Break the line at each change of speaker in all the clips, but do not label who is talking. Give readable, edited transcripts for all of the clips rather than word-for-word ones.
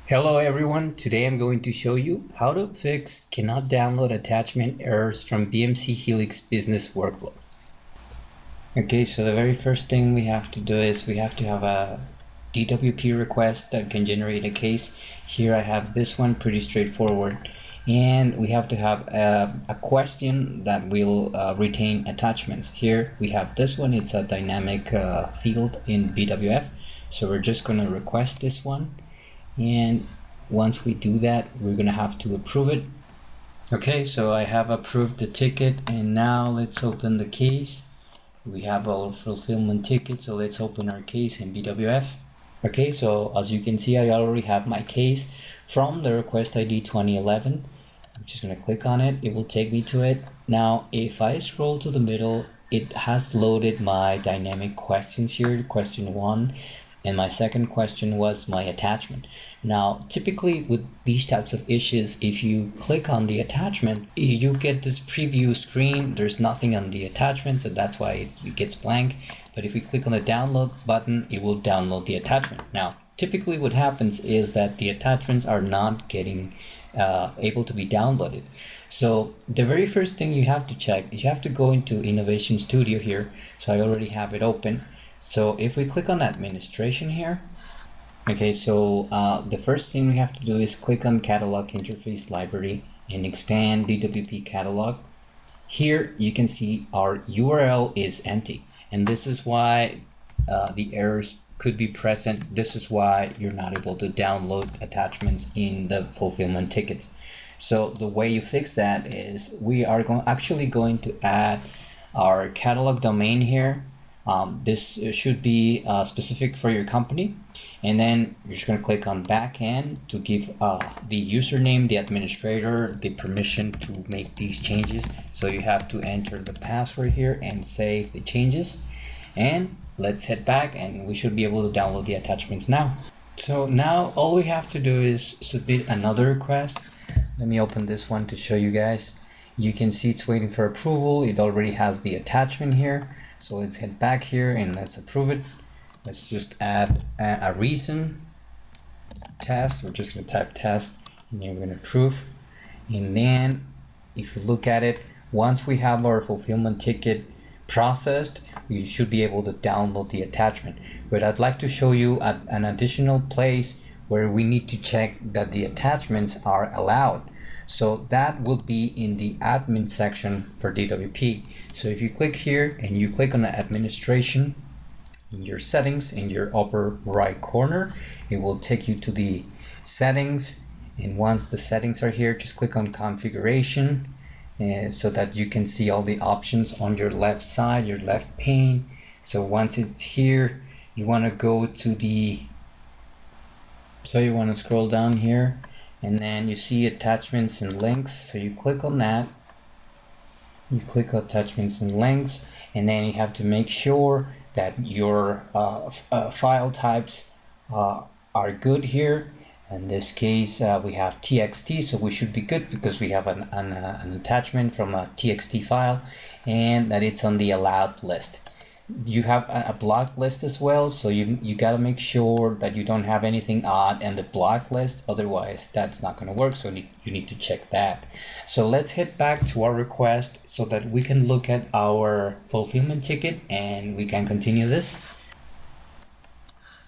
Hello everyone, today I'm going to show you how to fix cannot download attachment errors from BMC Helix business workflow. Okay, so the very first thing we have to do is we have to have a DWP request that can generate a case. Here I have this one, pretty straightforward. And we have to have a question that will retain attachments. Here we have this one, it's a dynamic field in BWF. So we're just going to request this one. And once we do that, we're gonna have to approve it. Okay, so I have approved the ticket, and now let's open the case. We have our fulfillment ticket, so let's open our case in BWF. Okay, so as you can see, I already have my case from the request ID 2011. I'm just gonna click on it, it will take me to it. Now, if I scroll to the middle, it has loaded my dynamic questions here, question 1. And my second question was my attachment. Now, typically with these types of issues, if you click on the attachment, you get this preview screen. There's nothing on the attachment, so that's why it gets blank. But if we click on the download button, it will download the attachment. Now, typically what happens is that the attachments are not getting able to be downloaded. So the very first thing you have to check, you have to go into Innovation Studio here. So I already have it open. So if we click on administration here, okay, so the first thing we have to do is click on catalog interface library and expand DWP catalog. Here you can see our URL is empty, and this is why the errors could be present. This is why you're not able to download attachments in the fulfillment tickets. So the way you fix that is we are actually going to add our catalog domain here. This should be specific for your company, and then you're just going to click on backend to give the username, the administrator, the permission to make these changes. So you have to enter the password here and save the changes, and let's head back and we should be able to download the attachments now. So now all we have to do is submit another request. Let me open this one to show you guys. You can see it's waiting for approval. It already has the attachment here. So let's head back here and let's approve it. Let's just add a reason test. We're just going to type test and then we're going to approve. And then if you look at it, once we have our fulfillment ticket processed, we should be able to download the attachment. But I'd like to show you an additional place where we need to check that the attachments are allowed. So that will be in the admin section for DWP. So if you click here and you click on the administration, in your settings in your upper right corner, it will take you to the settings. And once the settings are here, just click on configuration so that you can see all the options on your left side, your left pane. So once it's here, you want to go to you want to scroll down here, and then you see attachments and links. So you click on that, you click attachments and links, and then you have to make sure that your file types are good here. In this case, we have TXT, so we should be good because we have an attachment from a TXT file, and that it's on the allowed list. You have a block list as well, so you got to make sure that you don't have anything odd in the block list, otherwise that's not going to work. So you need to check that. So let's head back to our request so that we can look at our fulfillment ticket and we can continue this.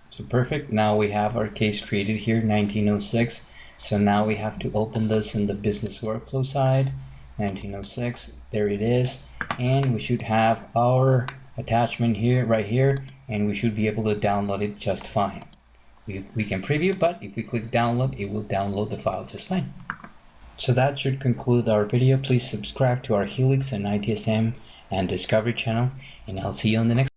So perfect, now we have our case created here, 1906. So now we have to open this in the business workflow side, 1906, there it is, and we should have our attachment here, right here, and we should be able to download it just fine. We can preview, but if we click download, it will download the file just fine. So that should conclude our video. Please subscribe to our Helix and ITSM and Discovery channel, and I'll see you on the next